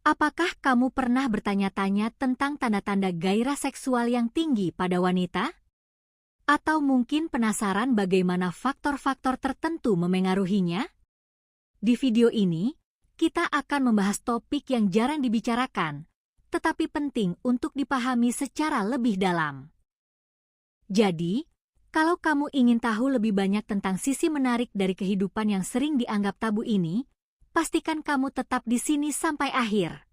Apakah kamu pernah bertanya-tanya tentang tanda-tanda gairah seksual yang tinggi pada wanita? Atau mungkin penasaran bagaimana faktor-faktor tertentu memengaruhinya? Di video ini, kita akan membahas topik yang jarang dibicarakan, tetapi penting untuk dipahami secara lebih dalam. Jadi, kalau kamu ingin tahu lebih banyak tentang sisi menarik dari kehidupan yang sering dianggap tabu ini, pastikan kamu tetap di sini sampai akhir.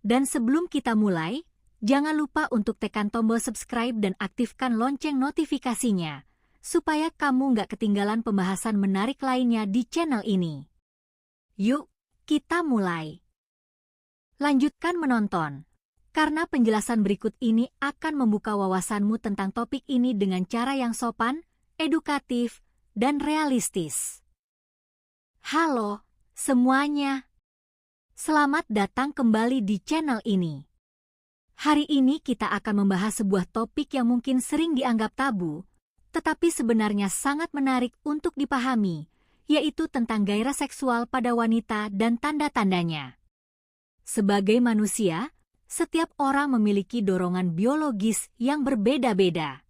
Dan sebelum kita mulai, jangan lupa untuk tekan tombol subscribe dan aktifkan lonceng notifikasinya, supaya kamu nggak ketinggalan pembahasan menarik lainnya di channel ini. Yuk, kita mulai. Lanjutkan menonton, karena penjelasan berikut ini akan membuka wawasanmu tentang topik ini dengan cara yang sopan, edukatif, dan realistis. Halo semuanya, selamat datang kembali di channel ini. Hari ini kita akan membahas sebuah topik yang mungkin sering dianggap tabu, tetapi sebenarnya sangat menarik untuk dipahami, yaitu tentang gairah seksual pada wanita dan tanda-tandanya. Sebagai manusia, setiap orang memiliki dorongan biologis yang berbeda-beda.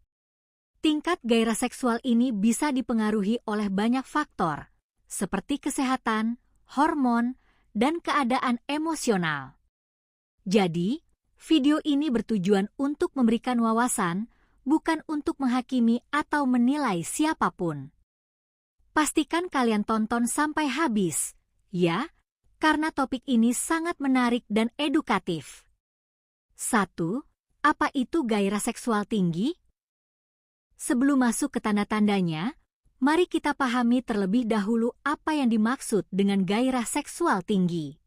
Tingkat gairah seksual ini bisa dipengaruhi oleh banyak faktor, seperti kesehatan, hormon, dan keadaan emosional. Jadi, video ini bertujuan untuk memberikan wawasan, bukan untuk menghakimi atau menilai siapapun. Pastikan kalian tonton sampai habis, ya, karena topik ini sangat menarik dan edukatif. 1. Apa itu gairah seksual tinggi? Sebelum masuk ke tanda-tandanya, mari kita pahami terlebih dahulu apa yang dimaksud dengan gairah seksual tinggi.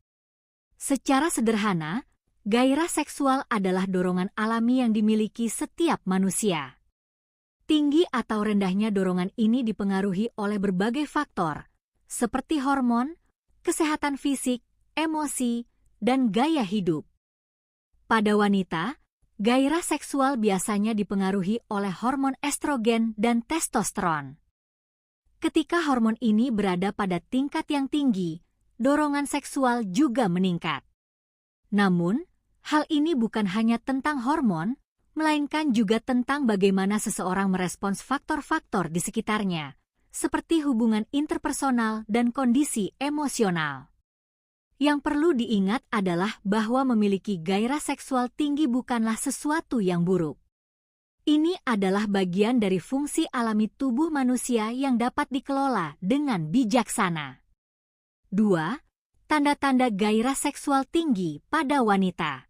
Secara sederhana, gairah seksual adalah dorongan alami yang dimiliki setiap manusia. Tinggi atau rendahnya dorongan ini dipengaruhi oleh berbagai faktor, seperti hormon, kesehatan fisik, emosi, dan gaya hidup. Pada wanita, gairah seksual biasanya dipengaruhi oleh hormon estrogen dan testosteron. Ketika hormon ini berada pada tingkat yang tinggi, dorongan seksual juga meningkat. Namun, hal ini bukan hanya tentang hormon, melainkan juga tentang bagaimana seseorang merespons faktor-faktor di sekitarnya, seperti hubungan interpersonal dan kondisi emosional. Yang perlu diingat adalah bahwa memiliki gairah seksual tinggi bukanlah sesuatu yang buruk. Ini adalah bagian dari fungsi alami tubuh manusia yang dapat dikelola dengan bijaksana. 2. Tanda-tanda gairah seksual tinggi pada wanita.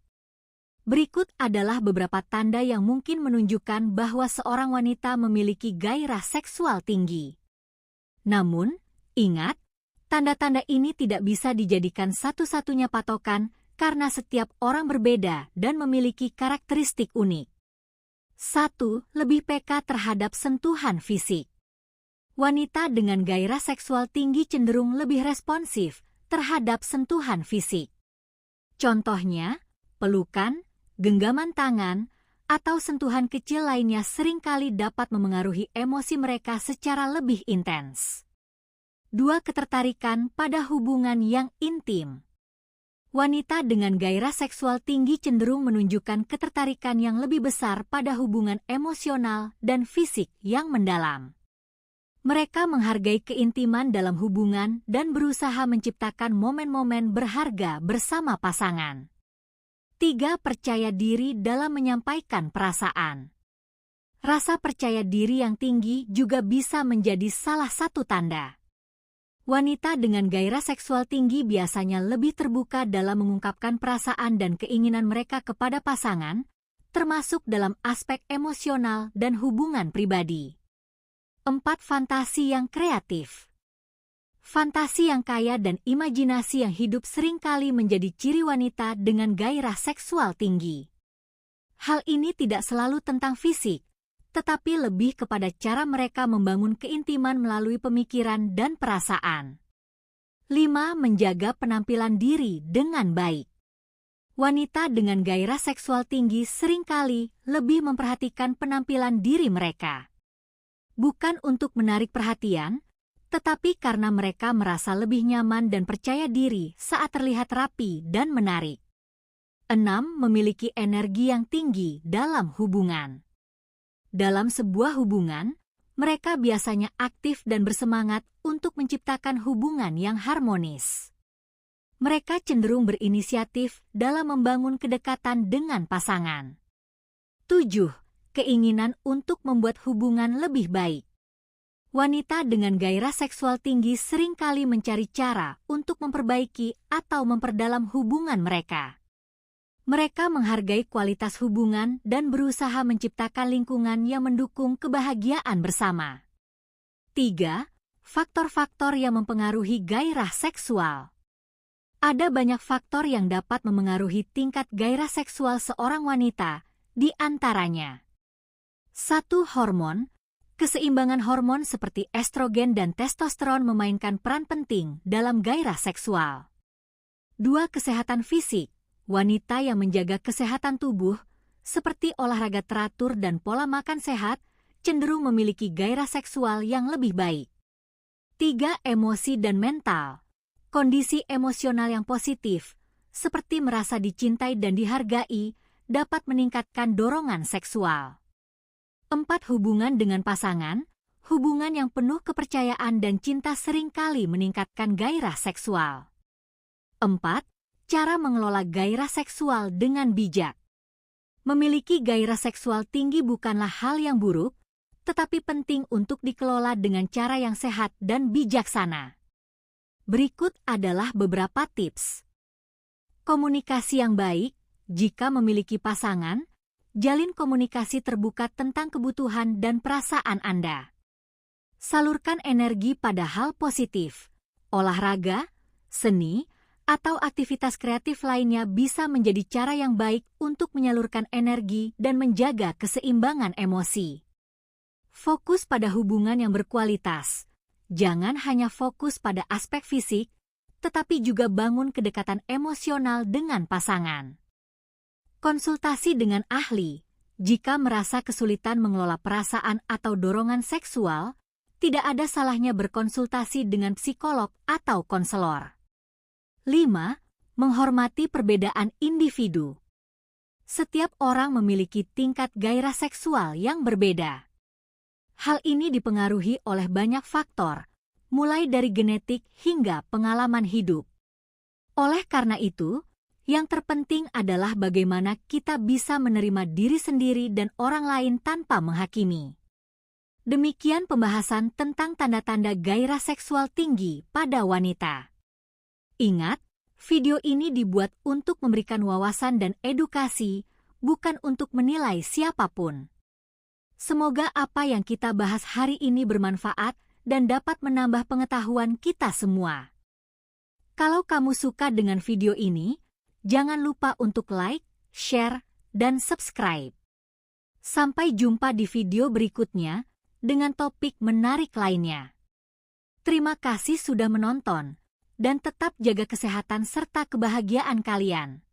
Berikut adalah beberapa tanda yang mungkin menunjukkan bahwa seorang wanita memiliki gairah seksual tinggi. Namun, ingat, tanda-tanda ini tidak bisa dijadikan satu-satunya patokan karena setiap orang berbeda dan memiliki karakteristik unik. 1. Lebih peka terhadap sentuhan fisik. Wanita dengan gairah seksual tinggi cenderung lebih responsif terhadap sentuhan fisik. Contohnya, pelukan, genggaman tangan, atau sentuhan kecil lainnya seringkali dapat memengaruhi emosi mereka secara lebih intens. 2. Ketertarikan pada hubungan yang intim. Wanita dengan gairah seksual tinggi cenderung menunjukkan ketertarikan yang lebih besar pada hubungan emosional dan fisik yang mendalam. Mereka menghargai keintiman dalam hubungan dan berusaha menciptakan momen-momen berharga bersama pasangan. 3. Percaya diri dalam menyampaikan perasaan. Rasa percaya diri yang tinggi juga bisa menjadi salah satu tanda. Wanita dengan gairah seksual tinggi biasanya lebih terbuka dalam mengungkapkan perasaan dan keinginan mereka kepada pasangan, termasuk dalam aspek emosional dan hubungan pribadi. 4. Fantasi yang kreatif. Fantasi yang kaya dan imajinasi yang hidup seringkali menjadi ciri wanita dengan gairah seksual tinggi. Hal ini tidak selalu tentang fisik, tetapi lebih kepada cara mereka membangun keintiman melalui pemikiran dan perasaan. 5. Menjaga penampilan diri dengan baik. Wanita dengan gairah seksual tinggi seringkali lebih memperhatikan penampilan diri mereka. Bukan untuk menarik perhatian, tetapi karena mereka merasa lebih nyaman dan percaya diri saat terlihat rapi dan menarik. 6. Memiliki energi yang tinggi dalam hubungan. Dalam sebuah hubungan, mereka biasanya aktif dan bersemangat untuk menciptakan hubungan yang harmonis. Mereka cenderung berinisiatif dalam membangun kedekatan dengan pasangan. 7. Keinginan untuk membuat hubungan lebih baik. Wanita dengan gairah seksual tinggi seringkali mencari cara untuk memperbaiki atau memperdalam hubungan mereka. Mereka menghargai kualitas hubungan dan berusaha menciptakan lingkungan yang mendukung kebahagiaan bersama. 3. Faktor-faktor yang mempengaruhi gairah seksual. Ada banyak faktor yang dapat memengaruhi tingkat gairah seksual seorang wanita, di antaranya 1. Hormon. Keseimbangan hormon seperti estrogen dan testosteron memainkan peran penting dalam gairah seksual. 2. Kesehatan fisik. Wanita yang menjaga kesehatan tubuh, seperti olahraga teratur dan pola makan sehat, cenderung memiliki gairah seksual yang lebih baik. 3. Emosi dan mental. Kondisi emosional yang positif, seperti merasa dicintai dan dihargai, dapat meningkatkan dorongan seksual. 4. Hubungan dengan pasangan. Hubungan yang penuh kepercayaan dan cinta seringkali meningkatkan gairah seksual. 4. Cara mengelola gairah seksual dengan bijak. Memiliki gairah seksual tinggi bukanlah hal yang buruk, tetapi penting untuk dikelola dengan cara yang sehat dan bijaksana. Berikut adalah beberapa tips. Komunikasi yang baik. Jika memiliki pasangan, jalin komunikasi terbuka tentang kebutuhan dan perasaan Anda. Salurkan energi pada hal positif. Olahraga, seni, atau aktivitas kreatif lainnya bisa menjadi cara yang baik untuk menyalurkan energi dan menjaga keseimbangan emosi. Fokus pada hubungan yang berkualitas. Jangan hanya fokus pada aspek fisik, tetapi juga bangun kedekatan emosional dengan pasangan. Konsultasi dengan ahli. Jika merasa kesulitan mengelola perasaan atau dorongan seksual, tidak ada salahnya berkonsultasi dengan psikolog atau konselor. 5. Menghormati perbedaan individu. Setiap orang memiliki tingkat gairah seksual yang berbeda. Hal ini dipengaruhi oleh banyak faktor, mulai dari genetik hingga pengalaman hidup. Oleh karena itu, yang terpenting adalah bagaimana kita bisa menerima diri sendiri dan orang lain tanpa menghakimi. Demikian pembahasan tentang tanda-tanda gairah seksual tinggi pada wanita. Ingat, video ini dibuat untuk memberikan wawasan dan edukasi, bukan untuk menilai siapapun. Semoga apa yang kita bahas hari ini bermanfaat dan dapat menambah pengetahuan kita semua. Kalau kamu suka dengan video ini, jangan lupa untuk like, share, dan subscribe. Sampai jumpa di video berikutnya dengan topik menarik lainnya. Terima kasih sudah menonton, dan tetap jaga kesehatan serta kebahagiaan kalian.